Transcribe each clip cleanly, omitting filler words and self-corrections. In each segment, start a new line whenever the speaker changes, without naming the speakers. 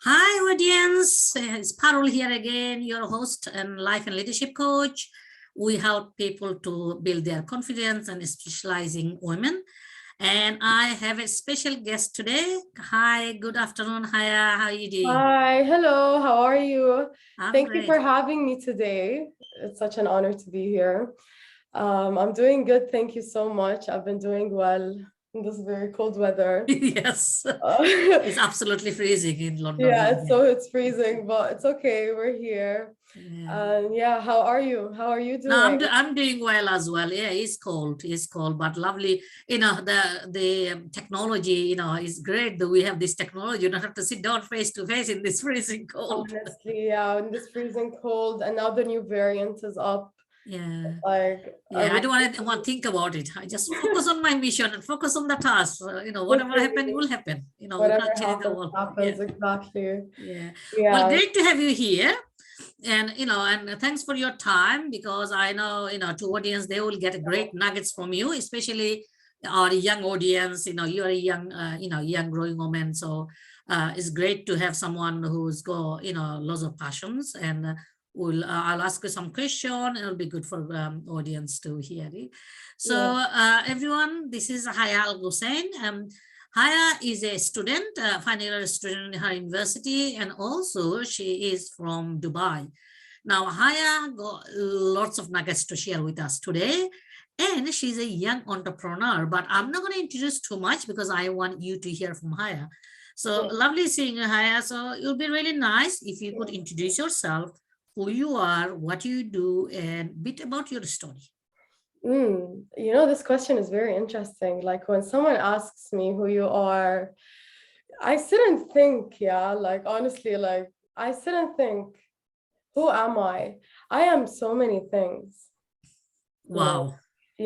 Hi, audience. It's Parul here again, your host and life and leadership coach. We help people to build their confidence and specializing women. And I have a special guest today. Hi, good afternoon, Haya. How are you doing?
Hi, hello, how are you?
I'm
Thank you for
great.
having me today. It's such an honor to be here. I'm doing good, thank you so much. I've been doing well in this very cold weather.
Yes,
Uh,
it's absolutely freezing in London,
yeah,
isn't
it's freezing, but it's okay, we're here.
it? Yeah.
And yeah, how are you? How are you
No,
doing?
I'm doing well as well. Yeah, it's cold, but lovely. The technology, is great that we have this technology. You don't have to sit down face to face in this freezing cold.
Honestly, yeah, in this freezing cold, and now the new variant is up.
Yeah.
Like, I
Yeah, I
was
don't want to think about it. I just focus on my mission and focus on the task. Whatever happen
literally
will happen. We
whatever
can't change the
happens,
world. Yeah,
happens, exactly.
yeah. Well,
Yeah.
great to have you here, and thanks for your time because I know to audience they will get great nuggets from you, especially our young audience. You're a young, young growing woman, so it's great to have someone who's got lots of passions and. I'll ask you some question. It'll be good for audience to hear it. So
Yeah.
everyone, this is Haya Al Gussain. Haya is a student, final year student in her university, and also she is from Dubai. Now, Haya got lots of nuggets to share with us today, and she's a young entrepreneur. But I'm not going to introduce too much because I want you to hear from Haya. So
Yeah.
lovely seeing you, Haya. So it would be really nice if you could
Yeah.
introduce yourself, who you are, what you do, and bit about your story.
This question is very interesting. Like when someone asks me who you are, I sit and think, yeah, like honestly, like I sit and think, who am I? I am so many things, you know.
Wow.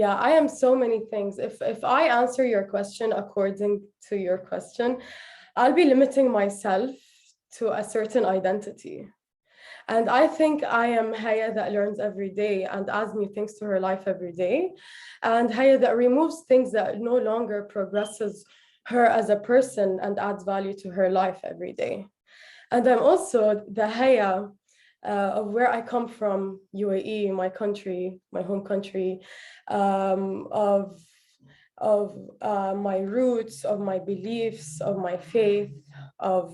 Yeah, I am so many things. If I answer your question according to your question, I'll be limiting myself to a certain identity. And I think I am Haya that learns every day and adds new things to her life every day. And Haya that removes things that no longer progresses her as a person and adds value to her life every day. And I'm also the Haya of where I come from, UAE, my country, my home country, of my roots, of my beliefs, of my faith, of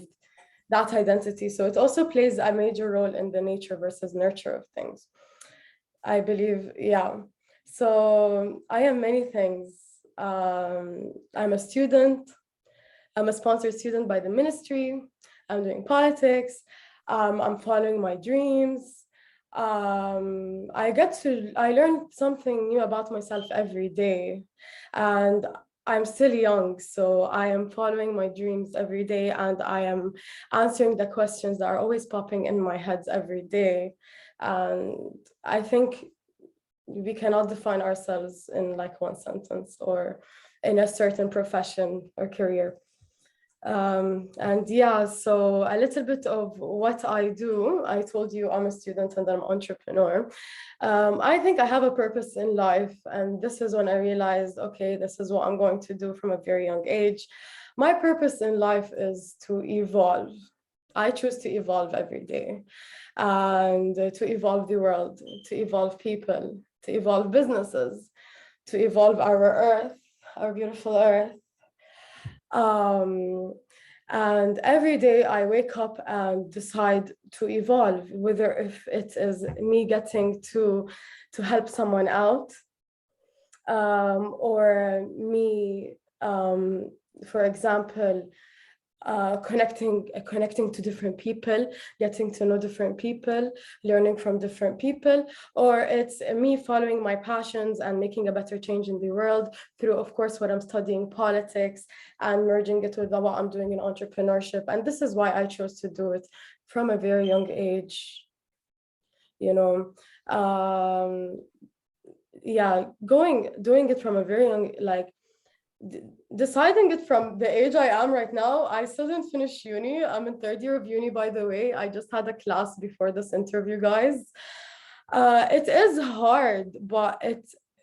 that identity. So it also plays a major role in the nature versus nurture of things. I believe, yeah. So I am many things. I'm a student. I'm a sponsored student by the ministry. I'm doing politics. I'm following my dreams. I learn something new about myself every day. And I'm still young, so I am following my dreams every day and I am answering the questions that are always popping in my head every day. And I think we cannot define ourselves in like one sentence or in a certain profession or career. And yeah, so a little bit of what I do. I told you I'm a student and I'm an entrepreneur. I think I have a purpose in life, and this is when I realized, okay, this is what I'm going to do from a very young age. My purpose in life is to evolve. I choose to evolve every day and to evolve the world, to evolve people, to evolve businesses, to evolve our earth, our beautiful earth. Um, and every day I wake up and decide to evolve, whether if it is me getting to help someone out, or me, for example, connecting to different people, getting to know different people, learning from different people, or it's me following my passions and making a better change in the world through, of course, what I'm studying, politics, and merging it with what I'm doing in entrepreneurship. And this is why I chose to do it from a very young age, you know. Um, yeah, doing it from a very young, like deciding it from the age I am right now. I still didn't finish uni. I'm in third year of uni, by the way. I just had a class before this interview, guys. It is hard, but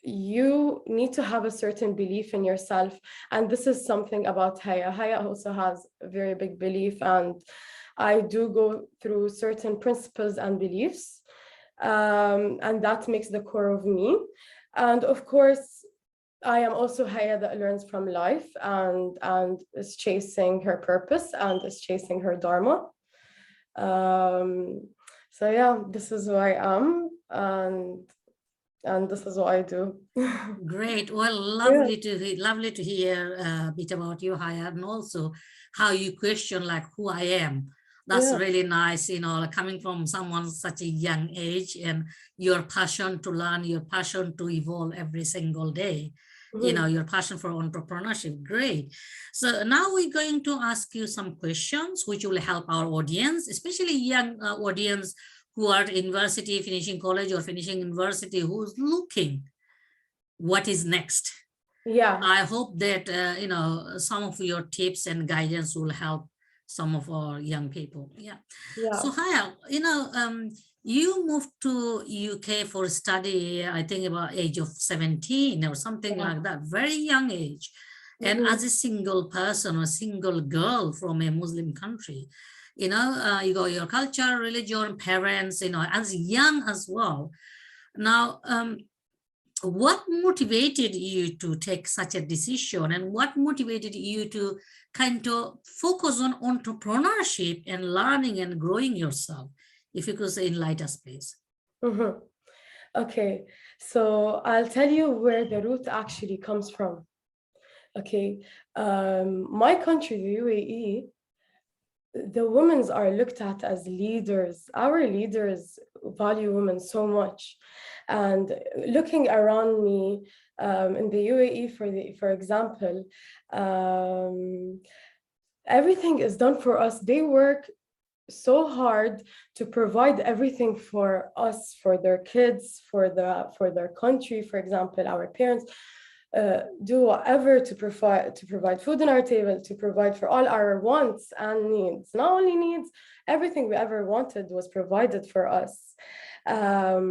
you need to have a certain belief in yourself. And this is something about Haya. Haya also has a very big belief, and I do go through certain principles and beliefs, and that makes the core of me. And of course, I am also Haya that learns from life and is chasing her purpose and is chasing her dharma. So yeah, this is who I am, and this is what I do.
Great. Well,
Yeah,
lovely to hear a bit about you, Haya, and also how you question like who I am. That's
yeah.
really nice, like coming from someone such a young age, and your passion to learn, your passion to evolve every single day,
Mhm.
your passion for entrepreneurship. Great. So now we're going to ask you some questions which will help our audience, especially young audience who are at university, finishing college or finishing university, who's looking what is next.
Yeah,
I hope that some of your tips and guidance will help some of our young people. Yeah.
yeah,
So Haya, you moved to UK for study, I think about age of 17 or something
yeah.
like that, very young age. And
Mhm.
as a single person or single girl from a Muslim country, you got your culture, religion, parents, as young as well. Now, what motivated you to take such a decision, and what motivated you to kind of focus on entrepreneurship and learning and growing yourself? If you could enlighten us, please.
Mhm. Okay, so I'll tell you where the root actually comes from. Okay, my country, the UAE, the women are looked at as leaders. Our leaders value women so much. And looking around me in the UAE, for example, um, everything is done for us. They work so hard to provide everything for us, for their kids, for their country. For example, our parents do whatever to provide food on our table, to provide for all our wants and needs. Not only needs, everything we ever wanted was provided for us. Um,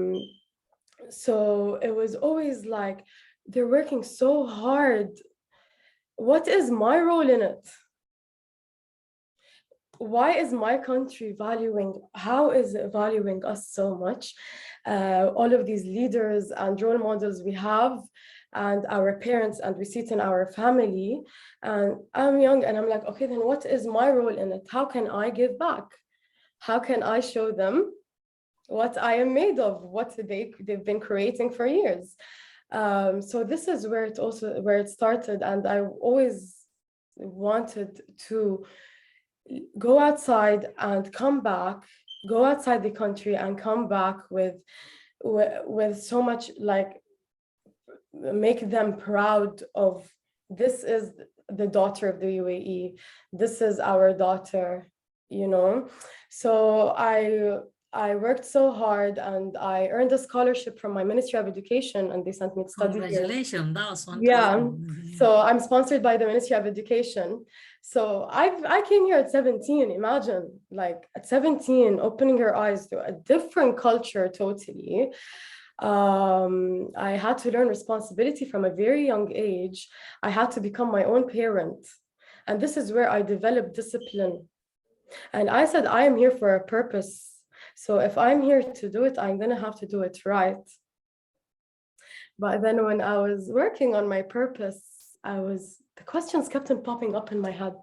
so it was always like they're working so hard. What is my role in it? Why is my country how is it valuing us so much? All of these leaders and role models we have, and our parents, and we see it in our family. And I'm young and I'm like, okay, then what is my role in it? How can I give back? How can I show them what I am made of, what they've been creating for years? So this is where it started, and I always wanted to go outside and come back, go outside the country and come back with so much, like, make them proud of, this is the daughter of the UAE, this is our daughter. So I worked so hard and I earned a scholarship from my Ministry of Education, and they sent me to study here.
Congratulations, that was fantastic.
Yeah, so I'm sponsored by the Ministry of Education. So I came here at 17. Imagine, like, at 17, opening your eyes to a different culture totally. I had to learn responsibility from a very young age. I had to become my own parent. And this is where I developed discipline. And I said, I am here for a purpose. So if I'm here to do it, I'm going to have to do it right. But then when I was working on my purpose, the questions kept on popping up in my head.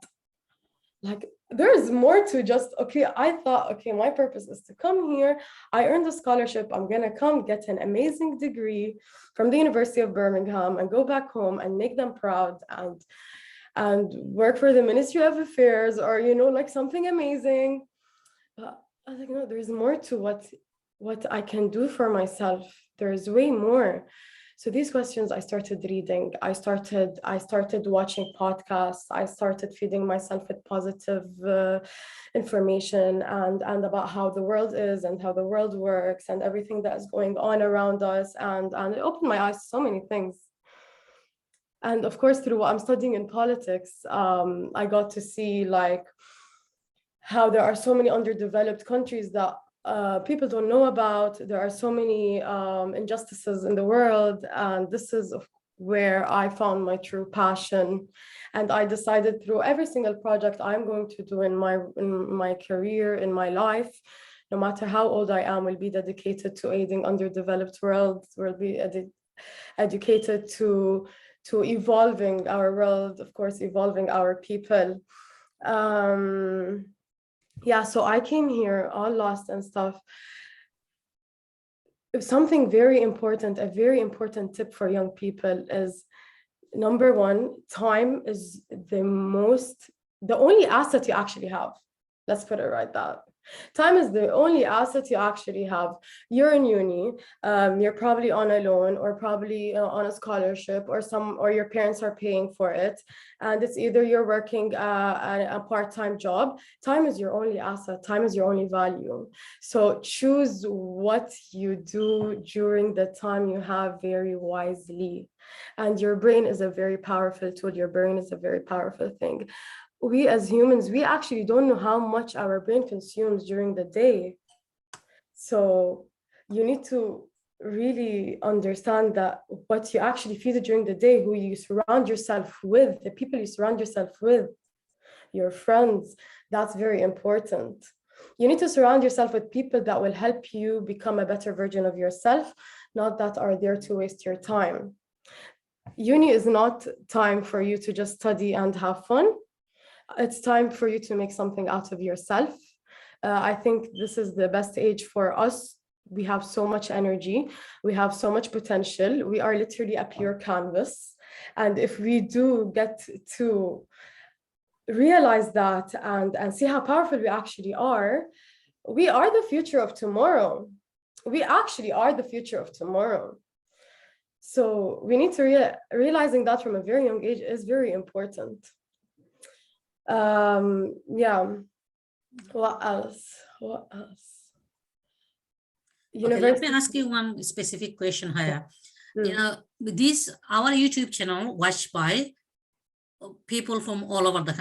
Like, there's more to just, okay, I thought, okay, my purpose is to come here. I earned a scholarship. I'm going to come get an amazing degree from the University of Birmingham and go back home and make them proud and work for the Ministry of Affairs, or, like, something amazing. But I was like, no, there's more to what I can do for myself. There's way more. So these questions, I started reading. I started watching podcasts. I started feeding myself with positive information and about how the world is and how the world works and everything that is going on around us. And it opened my eyes to so many things. And of course, through what I'm studying in politics, I got to see, like, how there are so many underdeveloped countries that people don't know about. There are so many injustices in the world, and this is where I found my true passion. And I decided through every single project I'm going to do in my career, in my life, no matter how old I am, will be dedicated to aiding underdeveloped worlds, will be educated to evolving our world, of course, evolving our people. Yeah, so I came here all lost and stuff. Something very important, a very important tip for young people is, number one, time is the only asset you actually have. Let's put it right that. Time is the only asset you actually have. You're in uni, you're probably on a loan or probably on a scholarship or your parents are paying for it. And it's either you're working a part-time job. Time is your only asset. Time is your only value. So choose what you do during the time you have very wisely. And your brain is a very powerful tool. Your brain is a very powerful thing. We as humans, we actually don't know how much our brain consumes during the day. So you need to really understand that what you actually feed during the day, who you surround yourself with, the people you surround yourself with, your friends, that's very important. You need to surround yourself with people that will help you become a better version of yourself, not that are there to waste your time. Uni is not time for you to just study and have fun. It's time for you to make something out of yourself. I think this is the best age for us. We have so much energy. We have so much potential. We are literally a pure canvas. And if we do get to realize that and see how powerful we actually are, we are the future of tomorrow. We actually are the future of tomorrow. So we need to realizing that from a very young age is very important. Yeah. What else?
Okay, let me ask you one specific question, Haya. You know, this our YouTube channel watched by people from all over the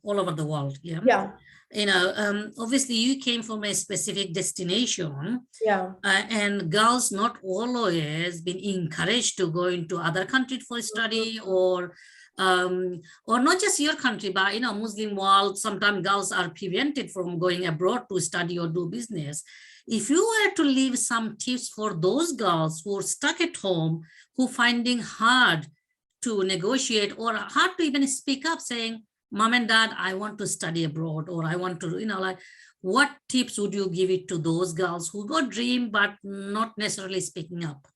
all over the world. Yeah.
Yeah.
You know, obviously you came from a specific destination.
Yeah.
And girls not always been encouraged to go into other countries for study, or not just your country, but Muslim world. Sometimes girls are prevented from going abroad to study or do business. If you were to leave some tips for those girls who are stuck at home, who finding hard to negotiate or hard to even speak up, saying, "Mom and Dad, I want to study abroad," or "I want to," like, what tips would you give it to those girls who got dream but not necessarily speaking up?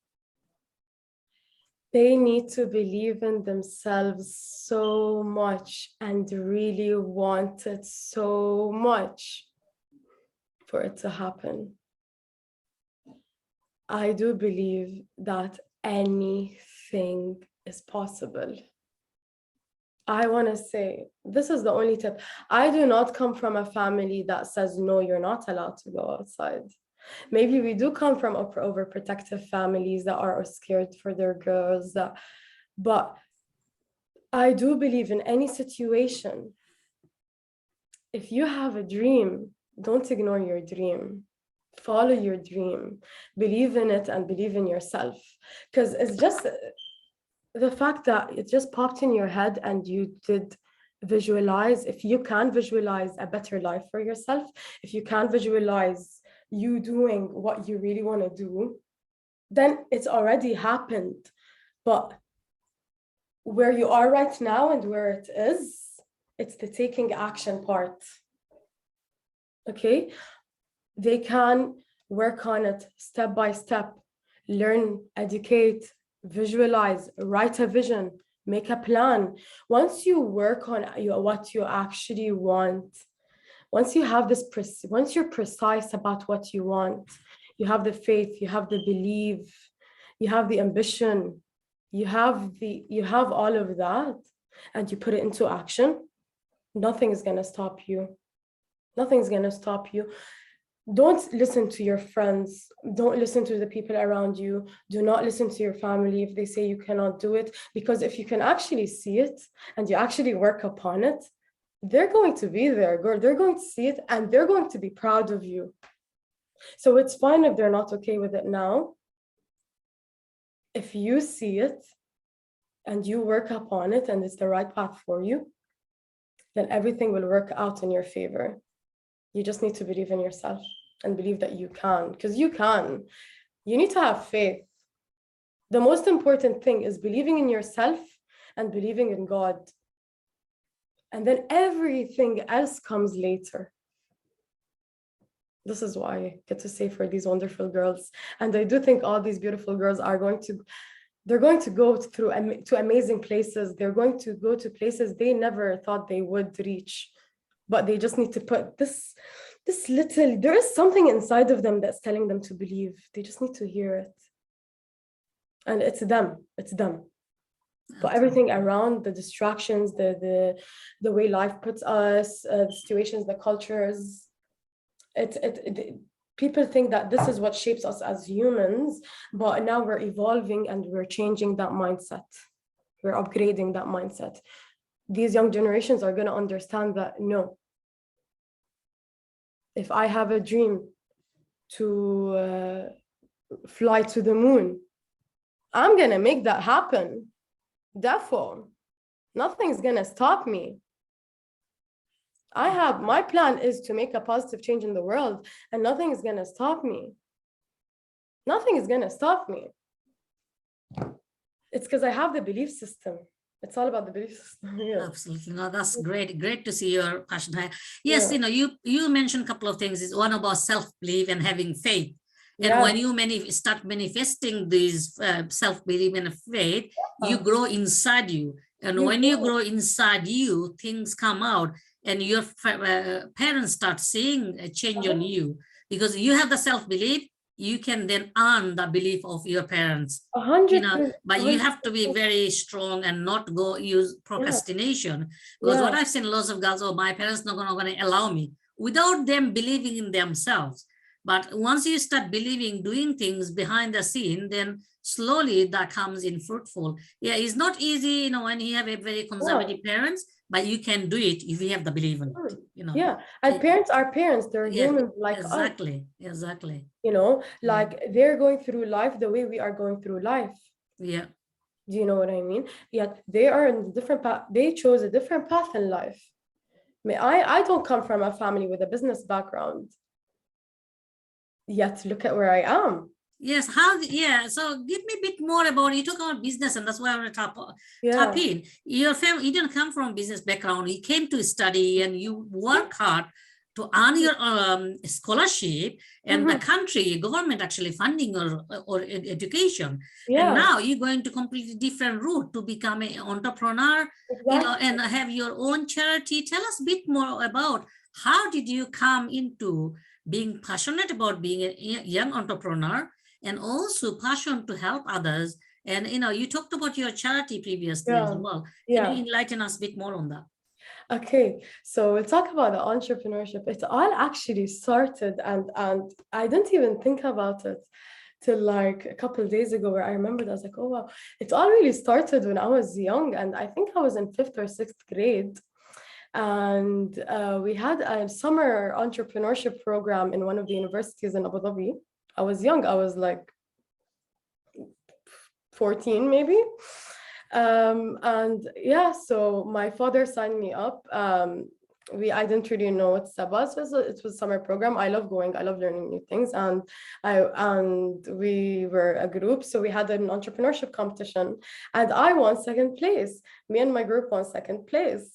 They need to believe in themselves so much and really want it so much for it to happen. I do believe that anything is possible. I want to say, this is the only tip. I do not come from a family that says, no, you're not allowed to go outside. Maybe we do come from overprotective families that are scared for their girls. But I do believe in any situation, if you have a dream, don't ignore your dream. Follow your dream. Believe in it and believe in yourself. Because it's just the fact that it just popped in your head and you did visualize. If you can visualize a better life for yourself, if you can visualize you doing what you really want to do, then it's already happened. But where you are right now and where it is, it's the taking action part. Okay? They can work on it step by step, learn, educate, visualize, write a vision, make a plan. Once you work on what you actually want, once you have this, once you're precise about what you want, you have the faith, you have the belief, you have the ambition, you have all of that, and you put it into action, nothing is going to stop you. Nothing's going to stop you. Don't listen to your friends. Don't listen to the people around you. Do not listen to your family if they say you cannot do it, because if you can actually see it and you actually work upon it, they're going to be there. They're going to see it and they're going to be proud of you. So it's fine if they're not okay with it now. If you see it and you work upon it and it's the right path for you, then everything will work out in your favor. You just need to believe in yourself and believe that you can, because you can. You need to have faith. The most important thing is believing in yourself and believing in God. And then everything else comes later. This is why I get to say for these wonderful girls. And I do think all these beautiful girls are they're going to go to amazing places. They're going to go to places they never thought they would reach. But they just need to put this little, there is something inside of them that's telling them to believe. They just need to hear it. And it's them. But everything around, the distractions, the way life puts us, the situations, the cultures, people think that this is what shapes us as humans, but now we're evolving and we're changing that mindset. We're upgrading that mindset. These young generations are going to understand that, no, if I have a dream to fly to the moon, I'm going to make that happen. Therefore, nothing's going to stop me. My plan is to make a positive change in the world, and nothing is going to stop me. Nothing is going to stop me. It's because I have the belief system. It's all about the belief system. Yeah.
Absolutely. No, that's great. Great to see your passion. Yes, yeah. You mentioned a couple of things. It's one about self-belief and having faith. And yeah. When you start manifesting these self-belief and faith, you grow inside you. And when you grow inside you, things come out. And your parents start seeing a change on you, because you have the self-belief. You can then earn the belief of your parents.
100%.
But you have to be very strong and not go use procrastination. Because what I've seen lots of girls, my parents not going to allow me, without them believing in themselves. But once you start believing, doing things behind the scene, then slowly that comes in fruitful. Yeah, it's not easy, when you have a very conservative parents, but you can do it if you have the belief in it.
Yeah, and parents are parents. They're humans like us.
Exactly.
Like they're going through life the way we are going through life.
Yeah.
Do you know what I mean? Yet they are in a different path. They chose a different path in life. I don't come from a family with a business background. Yet look at where I am.
Yes. So give me a bit more about, you talk about business, and that's why I want to tap in. Your family, you didn't come from a business background. You came to study and you work hard to earn your scholarship, and the country government actually funding your education. And now you're going to completely different route to become an entrepreneur, and have your own charity. Tell us a bit more about how did you come into being passionate about being a young entrepreneur, and also passion to help others. And, you talked about your charity previously as well. Can you enlighten us a bit more on that?
Okay, so we'll talk about the entrepreneurship. It all actually started, and I didn't even think about it till like a couple of days ago, where I remembered, I was like, oh, wow. It all really started when I was young, and I think I was in 5th or 6th grade. And we had a summer entrepreneurship program in one of the universities in Abu Dhabi. I was young. I was like 14 maybe. And yeah, so my father signed me up. I didn't really know what STEP was. It was a summer program. I love going. I love learning new things. And we were a group. So we had an entrepreneurship competition, and I won 2nd place. Me and my group won 2nd place.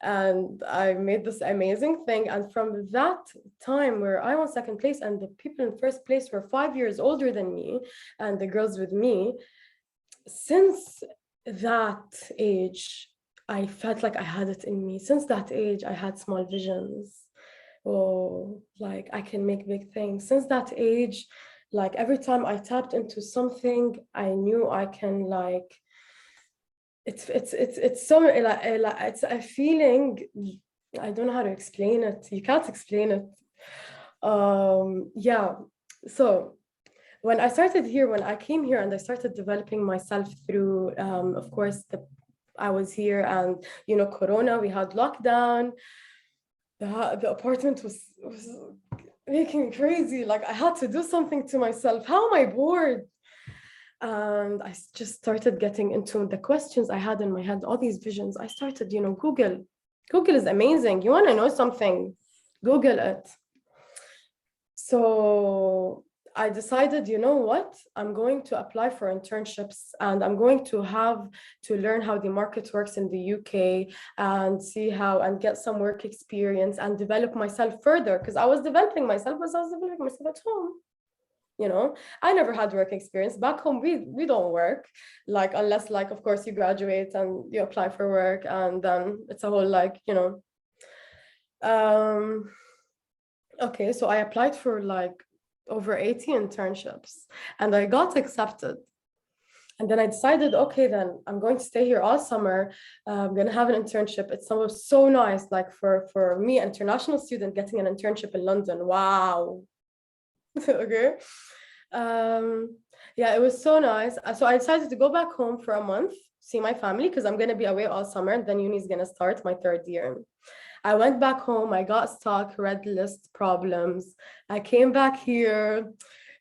And I made this amazing thing. And from that time where I won 2nd place, and the people in 1st place were 5 years older than me, and the girls with me, since that age, I felt like I had it in me. Since that age, I had small visions. Oh, like I can make big things. Since that age, like every time I tapped into something, I knew I can like, it's a feeling. I don't know how to explain it. You can't explain it. So when I came here and I started developing myself through, of course, I was here, and Corona, we had lockdown. The apartment was making me crazy. Like I had to do something to myself. How am I bored? And just started getting into the questions I had in my head, all these visions. I started, Google. Google is amazing. You want to know something? Google it. So I decided, you know what? I'm going to apply for internships and I'm going to have to learn how the market works in the UK and see how and get some work experience and develop myself further, because I was developing myself as I was developing myself at home. I never had work experience back home. We don't work, like, unless, like, of course you graduate and you apply for work, and then it's a whole, like, okay, so I applied for like over 80 internships and I got accepted. And then I decided, okay, then I'm going to stay here all summer. I'm going to have an internship. It's so nice, like, for me, international student, getting an internship in London. Wow. Okay. Yeah, it was so nice. So I decided to go back home for a month, see my family, because I'm going to be away all summer. And then uni is going to start my third year. I went back home. I got stuck, red list problems. I came back here.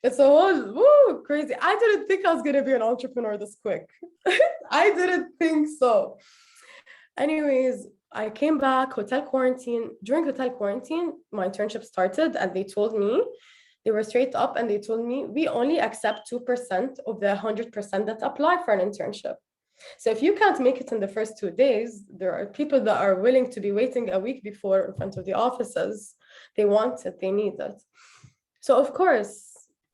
It's a whole crazy. I didn't think I was going to be an entrepreneur this quick. I didn't think so. Anyways, I came back, hotel quarantine. During hotel quarantine, my internship started and they were straight up and they told me, we only accept 2% of the 100% that apply for an internship. So if you can't make it in the first 2 days, there are people that are willing to be waiting a week before in front of the offices. They want it, they need it. So of course,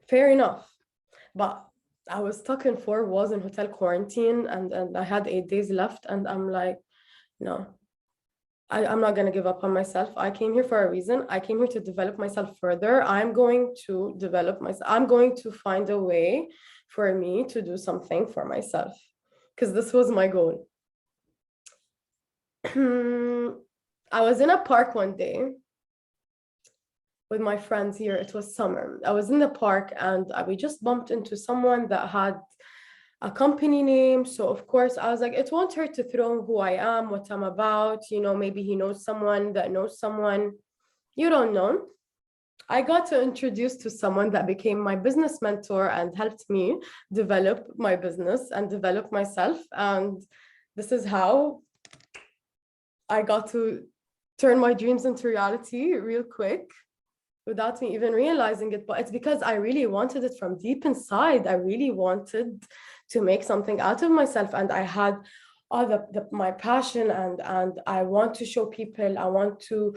fair enough. But I was stuck in 4 walls in hotel quarantine and I had 8 days left. And I'm like, no, I'm not going to give up on myself. I came here for a reason. I came here to develop myself further. I'm going to develop myself. I'm going to find a way for me to do something for myself, because this was my goal. I was in a park one day with my friends here. It was summer. I was in the park and we just bumped into someone that had a company name. So of course I was like, it won't hurt to throw who I am, what I'm about. Maybe he knows someone that knows someone. You don't know. I got to introduce to someone that became my business mentor and helped me develop my business and develop myself. And this is how I got to turn my dreams into reality real quick without me even realizing it. But it's because I really wanted it from deep inside. I really wanted to make something out of myself. And I had all my passion and I want to show people. I want to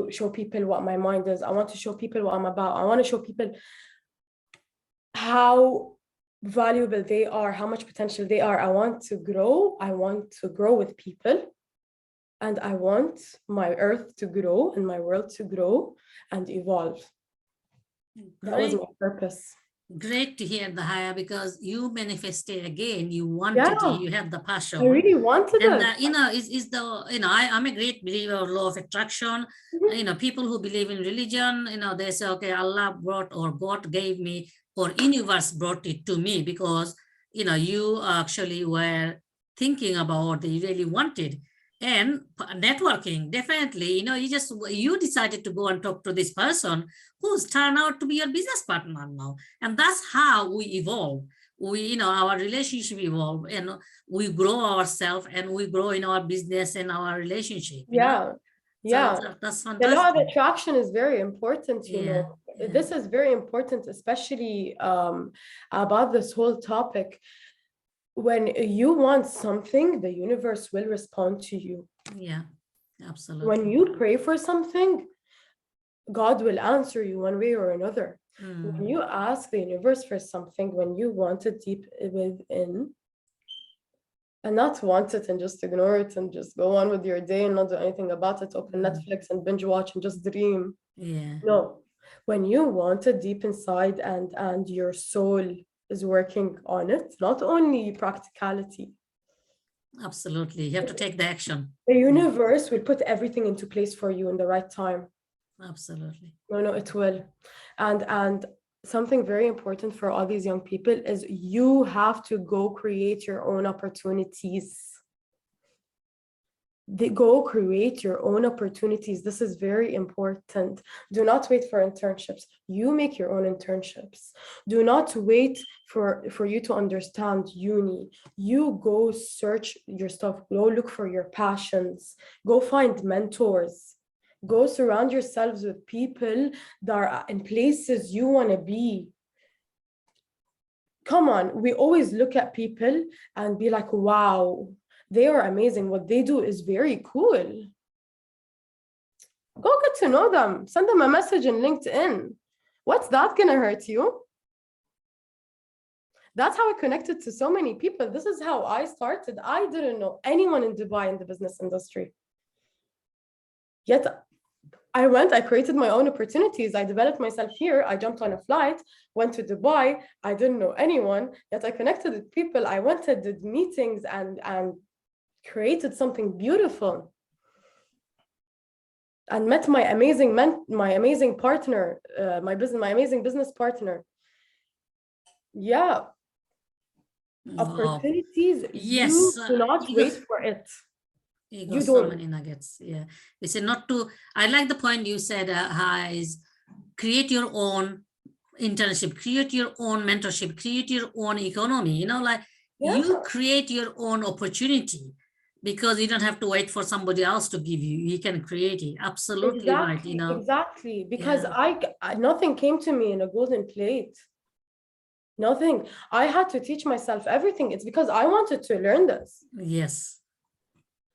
show people what my mind is. I want to show people what I'm about. I want to show people how valuable they are, how much potential they are. I want to grow. I want to grow with people. And I want my earth to grow and my world to grow and evolve. That was my purpose.
Great to hear, the Haya, because you manifested again. You wanted it.
Yeah,
You have the passion.
I really wanted
And
it.
is the I'm a great believer of law of attraction. People who believe in religion, they say, okay, Allah brought or God gave me or universe brought it to me because you actually were thinking about what you really wanted. And networking, definitely, you decided to go and talk to this person who's turned out to be your business partner now. And that's how we evolve. Our relationship evolve and we grow ourselves and we grow in our business and our relationship.
Yeah. Yeah.
So that's
The law of
fantastic.
attraction is very important,
Yeah.
This is very important, especially about this whole topic. When you want something, the universe will respond to you.
Yeah, absolutely.
When you pray for something, God will answer you one way or another. When you ask the universe for something, when you want it deep within, and not want it and just ignore it and just go on with your day and not do anything about it, open Netflix and binge watch and just dream.
Yeah.
No, when you want it deep inside and your soul is working on it, not only practicality.
Absolutely. You have to take the action.
The universe will put everything into place for you in the right time.
Absolutely.
No, it will. And something very important for all these young people is you have to go create your own opportunities. They go create your own opportunities. This is very important. Do not wait for internships. You make your own internships. Do not wait for you to understand uni. You go search your stuff. Go look for your passions. Go find mentors. Go surround yourselves with people that are in places you want to be. Come on, we always look at people and be like, wow, they are amazing. What they do is very cool. Go get to know them. Send them a message in LinkedIn. What's that gonna hurt you? That's how I connected to so many people. This is how I started. I didn't know anyone in Dubai in the business industry. Yet I created my own opportunities. I developed myself here. I jumped on a flight, went to Dubai. I didn't know anyone, yet I connected with people. I went to did meetings and created something beautiful. And met my amazing partner, my amazing business partner. Yeah. Opportunities,
yes,
you do not wait for it.
You got so many nuggets. Yeah. We say not to, I like the point you said, is create your own internship, create your own mentorship, create your own economy, you know, like you create your own opportunity because you don't have to wait for somebody else to give you. You can create it. Absolutely right. You know,
exactly. Because nothing came to me in a golden plate. Nothing. I had to teach myself everything. It's because I wanted to learn this.
Yes.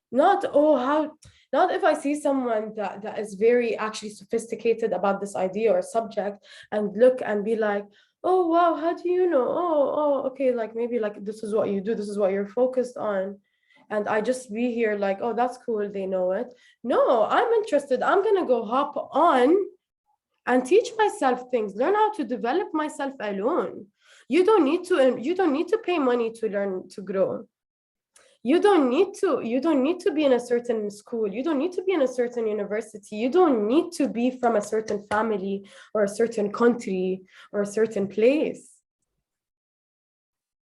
Not if I see someone that is very actually sophisticated about this idea or subject and look and be like, oh wow, how do you know? Oh okay, like maybe like this is what you do, this is what you're focused on, and I just be here like, oh that's cool, they know it. No, I'm interested. I'm gonna go hop on and teach myself things, learn how to develop myself alone. You don't need to pay money to learn to grow. You don't need to be in a certain school. You don't need to be in a certain university. You don't need to be from a certain family or a certain country or a certain place.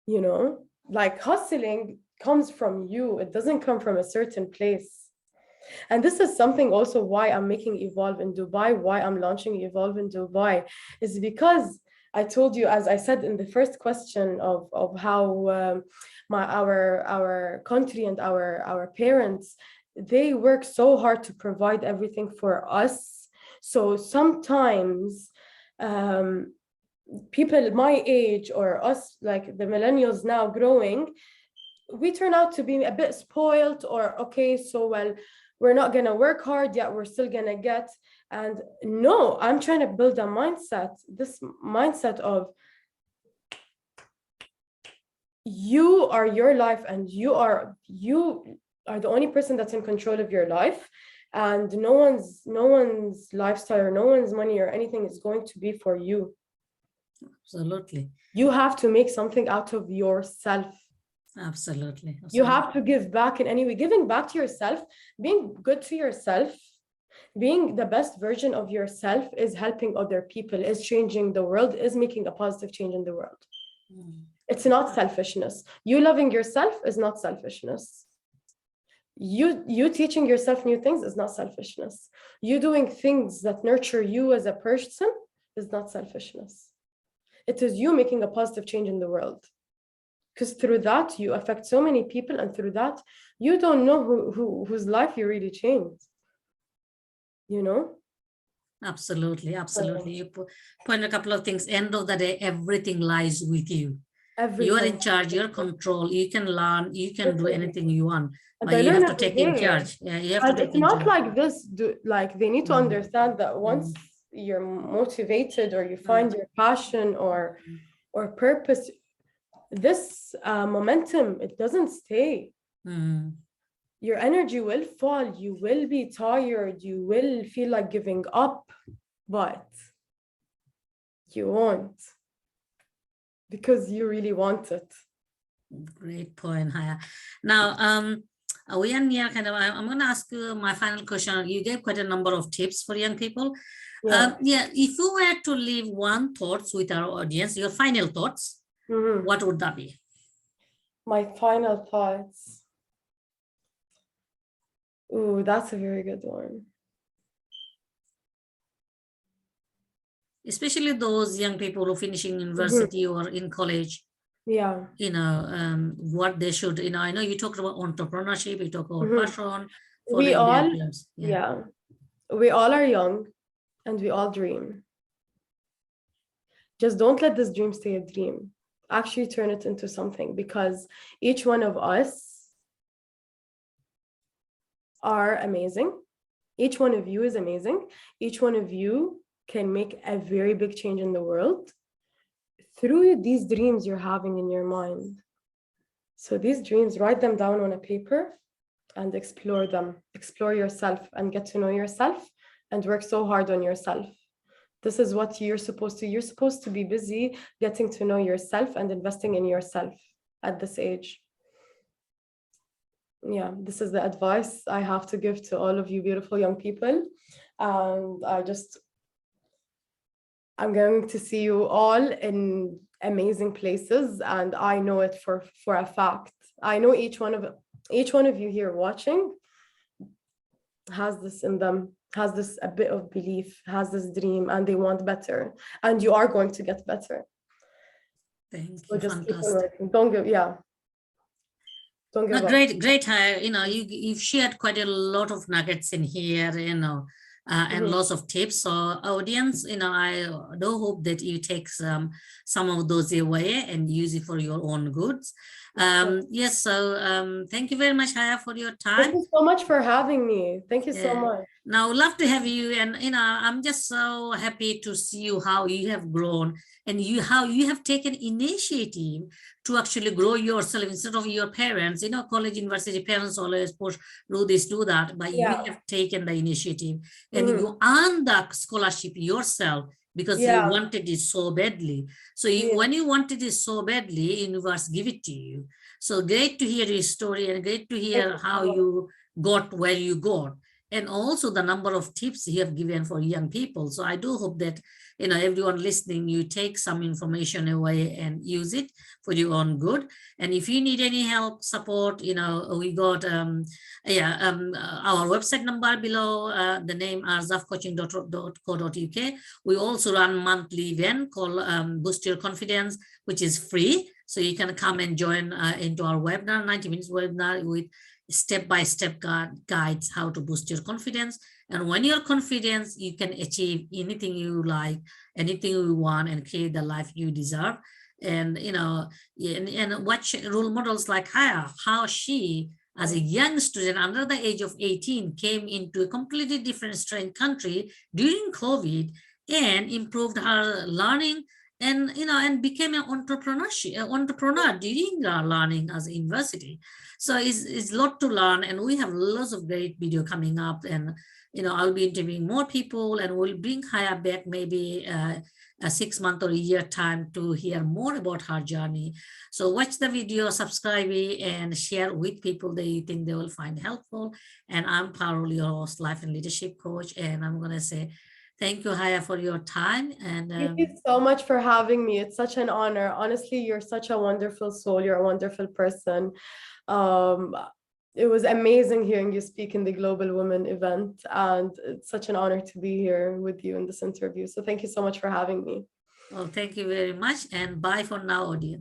You know, like hustling comes from you. It doesn't come from a certain place. And this is something also why I'm making Evolve in Dubai, why I'm launching Evolve in Dubai, is because I told you, as I said in the first question of how our country and our parents, they work so hard to provide everything for us. So sometimes people my age or us, like the millennials now growing, we turn out to be a bit spoiled, or okay, so well, we're not gonna work hard yet, we're still gonna get. And no, I'm trying to build a mindset, this mindset of you are your life and you are the only person that's in control of your life, and no one's lifestyle or no one's money or anything is going to be for you.
Absolutely.
You have to make something out of yourself.
Absolutely.
You have to give back in any way. Giving back to yourself, being good to yourself, being the best version of yourself is helping other people, is changing the world, is making a positive change in the world. It's not selfishness. You loving yourself is not selfishness. You teaching yourself new things is not selfishness. You doing things that nurture you as a person is not selfishness. It is you making a positive change in the world. Because through that, you affect so many people, and through that, you don't know whose life you really changed. You know?
Absolutely. You point a couple of things. End of the day, everything lies with you. Everything. You are in charge, you're control, you can learn, you can do anything you want. But you have to take in charge. Yeah, you have to take in charge.
It's not like this, like they need to understand that once you're motivated or you find your passion or purpose, this momentum, it doesn't stay. Your energy will fall, you will be tired, you will feel like giving up, but you won't, because you really want it.
Great point, Haya. Now, we are near kind of, I'm going to ask you my final question. You gave quite a number of tips for young people. If you were to leave one thoughts with our audience, your final thoughts, what would that be? My final thoughts.
Ooh, that's a very good one.
Especially those young people who are finishing
Mhm.
university or in college,
Yeah.
what they should, I know you talked about entrepreneurship, you talk about
Mhm.
passion,
We
following their
all,
dreams. Yeah.
yeah, we all are young and we all dream. Just don't let this dream stay a dream. Actually turn it into something, because each one of us are amazing. Each one of you is amazing. Each one of you can make a very big change in the world through these dreams you're having in your mind. So these dreams, write them down on a paper and explore them. Explore yourself and get to know yourself and work so hard on yourself. This is what you're supposed to be busy getting to know yourself and investing in yourself at this age. Yeah, this is the advice I have to give to all of you beautiful young people. And I'm going to see you all in amazing places, and I know it for a fact. I know each one of you here watching has this in them, has this a bit of belief, has this dream, and they want better, and you are going to get better.
Thank
So
you.
just keep on
Fantastic.
working. Don't give, yeah, don't
No,
give up.
great, great. You've shared quite a lot of nuggets in here, and
Mhm.
lots of tips. So, audience, I do hope that you take some of those away and use it for your own goods.
Of course.
Yes. So, thank you very much, Haya, for your
Thank
time.
you so much for having me. Thank you so
Yeah.
much.
Now, love to have you, and I'm just so happy to see you how you have grown and how you have taken initiative to actually grow yourself instead of your parents. College, university parents always push, do this, do that, but you
Yeah.
have taken the initiative and
Mhm.
you earned the scholarship yourself because you
Yeah.
wanted it so badly. So
Yeah.
when you wanted it so badly, universe give it to you. So great to hear your story and great to
Thank
hear
you
how
so much.
you got where you got, and also the number of tips you have given for young people. So I do hope that everyone listening, you take some information away and use it for your own good. And if you need any help, support, we got our website number below, the name arzafcoaching.co.uk. We also run monthly event called Boost Your Confidence, which is free. So you can come and join into our webinar, 90 minutes webinar with step-by-step guides how to boost your confidence. And when you're confident, you can achieve anything you like, anything you want, and create the life you deserve. And and watch role models like Haya, how she, as a young student under the age of 18, came into a completely different strange country during COVID and improved her learning, and became an entrepreneur during her learning as a university. So it's a lot to learn, and we have lots of great video coming up. And I'll be interviewing more people, and we'll bring Haya back maybe a 6 month or a year time to hear more about her journey. So watch the video, subscribe it, and share with people that you think they will find helpful. And I'm Parul, your host, life and leadership coach, and I'm gonna say thank you, Haya, for your time. And
Thank you so much for having me. It's such an honor. Honestly, you're such a wonderful soul. You're a wonderful person. Um, it was amazing hearing you speak in the Global Women event, and it's such an honor to be here with you in this interview. So thank you so much for having me.
well, thank you very much, and bye for now, audience.